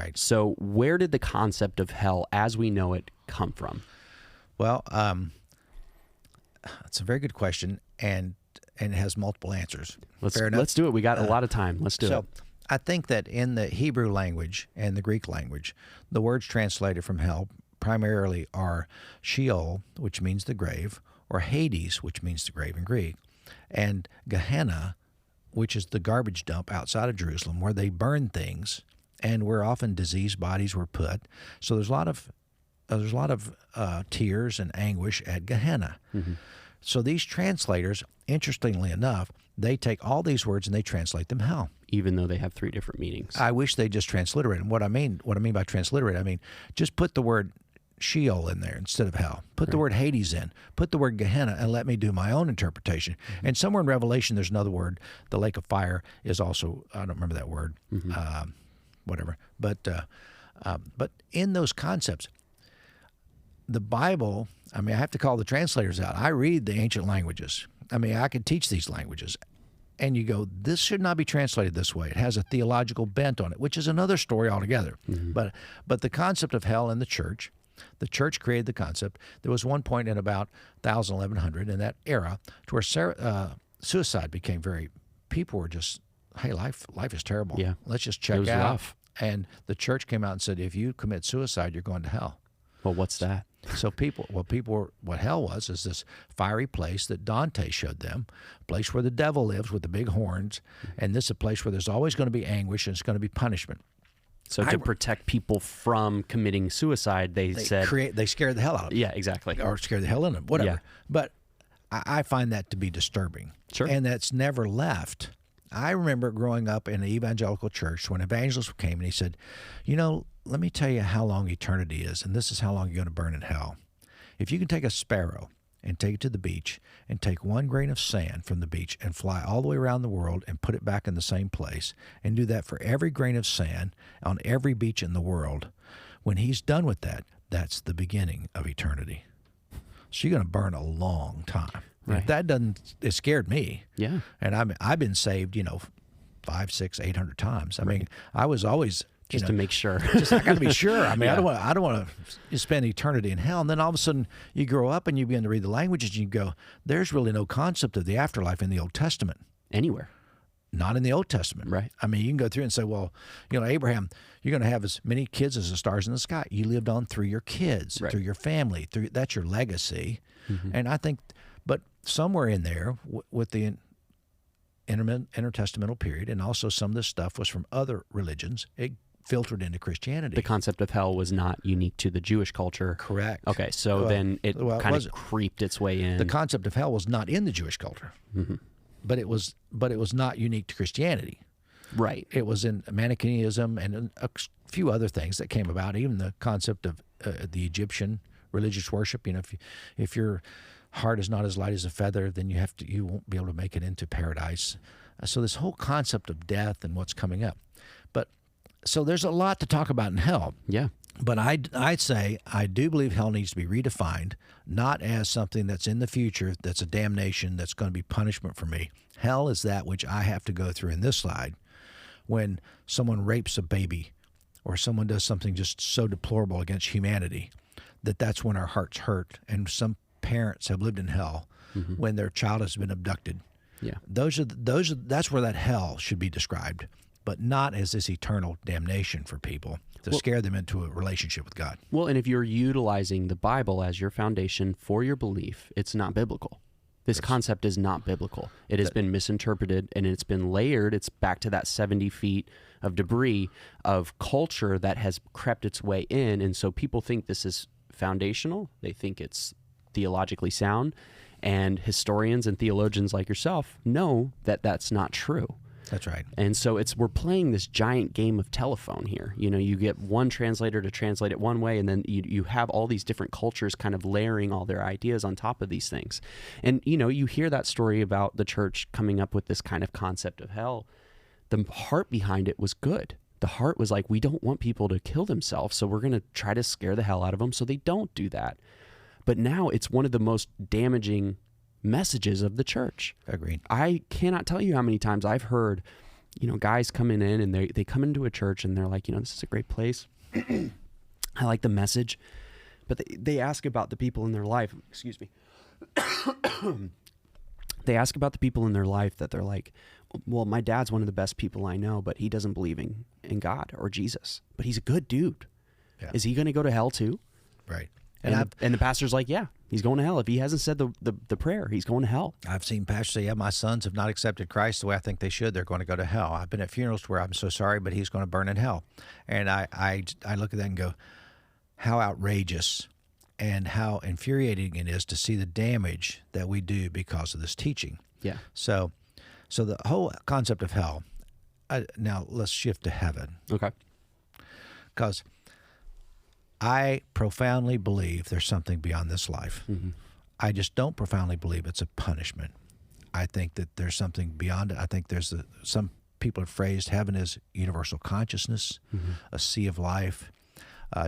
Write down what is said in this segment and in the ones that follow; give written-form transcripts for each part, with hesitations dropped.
right. So where did the concept of hell as we know it come from? Well, it's a very good question, and it has multiple answers. Fair enough? Let's do it. We got a lot of time. Let's do it. So I think that in the Hebrew language and the Greek language, the words translated from hell primarily are Sheol, which means the grave, or Hades, which means the grave in Greek, and Gehenna, which is the garbage dump outside of Jerusalem where they burn things and where often diseased bodies were put. So there's a lot of tears and anguish at Gehenna. Mm-hmm. So these translators, interestingly enough, they take all these words and they translate them hell. Even though they have three different meanings. I wish they just transliterate them. What I mean by transliterate, I mean just put the word Sheol in there instead of hell. Put the word Hades in. Put the word Gehenna, and let me do my own interpretation. Mm-hmm. And somewhere in Revelation, there's another word. The lake of fire is also, I don't remember that word, whatever. But in those concepts, the Bible, I mean, I have to call the translators out. I read the ancient languages. I mean, I could teach these languages. And you go, this should not be translated this way. It has a theological bent on it, which is another story altogether. Mm-hmm. But the concept of hell in the church created the concept. There was one point in about 1100 in that era to where suicide became people were just, hey, life is terrible. Yeah. Let's just check it was out. Rough. And the church came out and said, if you commit suicide, you're going to hell. Well, what's that? So what hell was is this fiery place that Dante showed them, a place where the devil lives with the big horns, and this is a place where there's always going to be anguish and it's going to be punishment. So to protect people from committing suicide, they scared the hell out of them. Yeah, exactly. Or scared the hell in them, whatever. Yeah. But I find that to be disturbing. Sure. And that's never left. I remember growing up in an evangelical church when an evangelist came and he said, let me tell you how long eternity is, and this is how long you're going to burn in hell. If you can take a sparrow and take it to the beach and take one grain of sand from the beach and fly all the way around the world and put it back in the same place and do that for every grain of sand on every beach in the world, when he's done with that, that's the beginning of eternity. So you're going to burn a long time. Right. If that doesn't, it scared me. Yeah. And I've been saved, 500, 600, 800 times. I mean, I was always just to make sure. I got to be sure. I mean, yeah. I don't want to spend eternity in hell. And then all of a sudden, you grow up and you begin to read the languages, and you go, "There's really no concept of the afterlife in the Old Testament. Anywhere, not in the Old Testament." Right. I mean, you can go through and say, "Well, Abraham, you're going to have as many kids as the stars in the sky. You lived on through your kids, through your family. That's your legacy." Mm-hmm. And I think, but somewhere in there, with the intertestamental period, and also some of this stuff was from other religions, it filtered into Christianity. The concept of hell was not unique to the Jewish culture. Correct. Okay, so then it kind of creeped its way in. The concept of hell was not in the Jewish culture, but it was not unique to Christianity. Right. It was in Manichaeism and a few other things that came about. Even the concept of the Egyptian religious worship. If your heart is not as light as a feather, then you won't be able to make it into paradise. So this whole concept of death and what's coming up. So there's a lot to talk about in hell. Yeah. But I'd say I do believe hell needs to be redefined, not as something that's in the future, that's a damnation, that's going to be punishment for me. Hell is that which I have to go through in this slide when someone rapes a baby or someone does something just so deplorable against humanity that's when our hearts hurt. And some parents have lived in hell when their child has been abducted. Yeah. That's where that hell should be described, but not as this eternal damnation for people to scare them into a relationship with God. Well, and if you're utilizing the Bible as your foundation for your belief, it's not biblical. This concept is not biblical. It has been misinterpreted, and it's been layered. It's back to that 70 feet of debris of culture that has crept its way in, and so people think this is foundational. They think it's theologically sound, and historians and theologians like yourself know that that's not true. That's right. And so we're playing this giant game of telephone here. You get one translator to translate it one way, and then you have all these different cultures kind of layering all their ideas on top of these things. And, you hear that story about the church coming up with this kind of concept of hell. The heart behind it was good. The heart was like, we don't want people to kill themselves, so we're going to try to scare the hell out of them so they don't do that. But now it's one of the most damaging messages of the church. Agreed. I cannot tell you how many times I've heard, guys coming in and they come into a church and they're like, this is a great place. I like the message. But they ask about the people in their life. Excuse me. They ask about the people in their life that they're like, well, my dad's one of the best people I know, but he doesn't believe in God or Jesus. But he's a good dude. Yeah. Is he going to go to hell too? Right. And the pastor's like, yeah, he's going to hell. If he hasn't said the prayer, he's going to hell. I've seen pastors say, yeah, my sons have not accepted Christ the way I think they should. They're going to go to hell. I've been at funerals where I'm so sorry, but he's going to burn in hell. And I look at that and go, how outrageous and how infuriating it is to see the damage that we do because of this teaching. Yeah. So the whole concept of hell, now let's shift to heaven. Okay. Because I profoundly believe there's something beyond this life. Mm-hmm. I just don't profoundly believe it's a punishment. I think that there's something beyond it. I think there's some people have phrased heaven as universal consciousness, mm-hmm. a sea of life.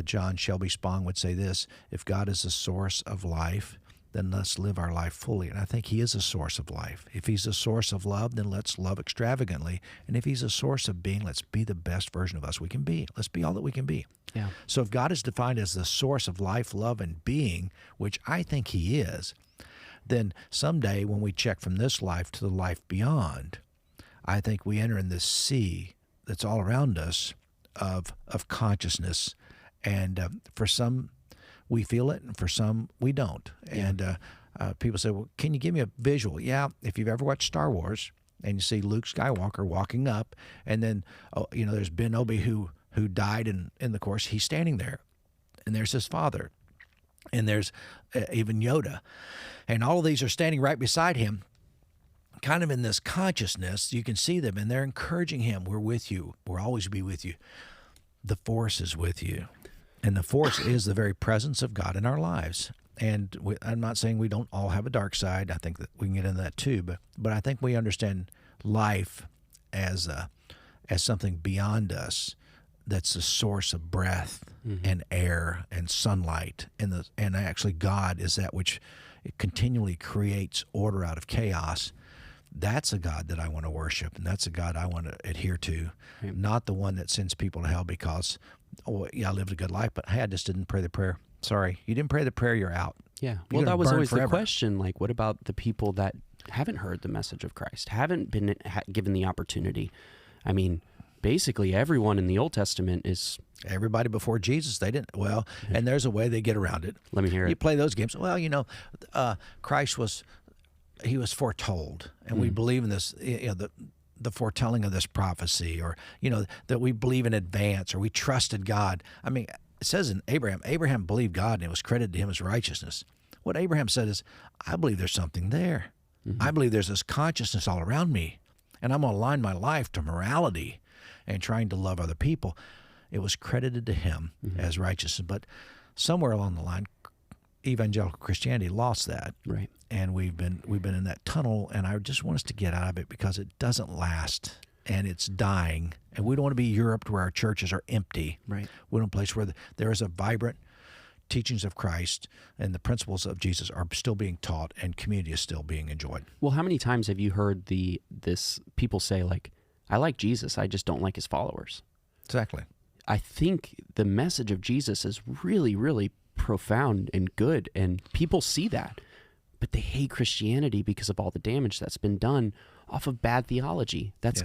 John Shelby Spong would say this: if God is the source of life, then let's live our life fully. And I think he is a source of life. If he's a source of love, then let's love extravagantly. And if he's a source of being, let's be the best version of us we can be. Let's be all that we can be. Yeah. So if God is defined as the source of life, love, and being, which I think he is, then someday when we check from this life to the life beyond, I think we enter in this sea that's all around us of consciousness. And for some, we feel it, and for some, we don't. Yeah. And people say, well, can you give me a visual? Yeah, if you've ever watched Star Wars and you see Luke Skywalker walking up, and then, there's Ben Obi who died in the course, he's standing there, and there's his father, and there's even Yoda. And all of these are standing right beside him, kind of in this consciousness. You can see them, and they're encouraging him. We're with you. We'll always be with you. The Force is with you. And the Force is the very presence of God in our lives. And I'm not saying we don't all have a dark side. I think that we can get into that too. But I think we understand life as something beyond us that's the source of breath mm-hmm. and air and sunlight. And actually God is that which continually creates order out of chaos. That's a God that I want to worship, and that's a God I want to adhere to, right. Not the one that sends people to hell because, I lived a good life, but hey, I just didn't pray the prayer. Sorry, you didn't pray the prayer, you're out. Yeah, well, that was always the question. Like, what about the people that haven't heard the message of Christ, haven't been given the opportunity? I mean, basically everyone in the Old Testament is... Everybody before Jesus, they didn't. Well, and there's a way they get around it. Let me hear it. You play those games. Well, Christ was... He was foretold, and we believe in this, the foretelling of this prophecy, or, that we believe in advance, or we trusted God. I mean, it says in Abraham believed God, and it was credited to him as righteousness. What Abraham said is, I believe there's something there. Mm-hmm. I believe there's this consciousness all around me, and I'm going to align my life to morality and trying to love other people. It was credited to him mm-hmm. as righteousness, but somewhere along the line, evangelical Christianity lost that. Right. And we've been in that tunnel, and I just want us to get out of it because it doesn't last, and it's dying. And we don't want to be Europe where our churches are empty. Right. We want a place where there is a vibrant teachings of Christ and the principles of Jesus are still being taught, and community is still being enjoyed. Well, how many times have you heard this people say, like, I like Jesus, I just don't like his followers? Exactly. I think the message of Jesus is really, really profound and good, and people see that. But they hate Christianity because of all the damage that's been done off of bad theology. That's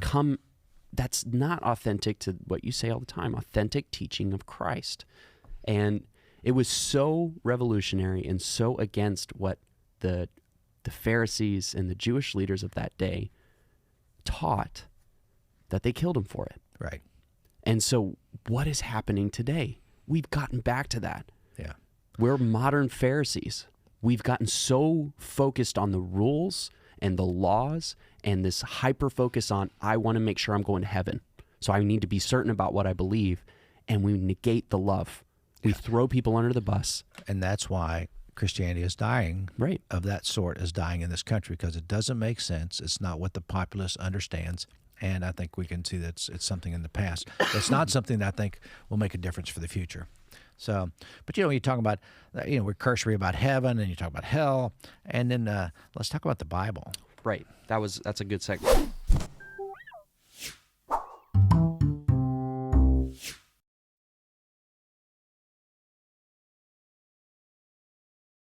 not authentic to what you say all the time, authentic teaching of Christ. And it was so revolutionary and so against what the Pharisees and the Jewish leaders of that day taught that they killed him for it. Right. And so what is happening today? We've gotten back to that. Yeah. We're modern Pharisees. We've gotten so focused on the rules and the laws and this hyper focus on, I want to make sure I'm going to heaven, so I need to be certain about what I believe, and we negate the love. We throw people under the bus. And that's why Christianity is dying, right? Of that sort is dying in this country, because it doesn't make sense. It's not what the populace understands. And I think we can see that it's something in the past. It's not something that I think will make a difference for the future. So, but when you talk about, we're cursory about heaven, and you talk about hell, and then let's talk about the Bible. Right. That's a good segment.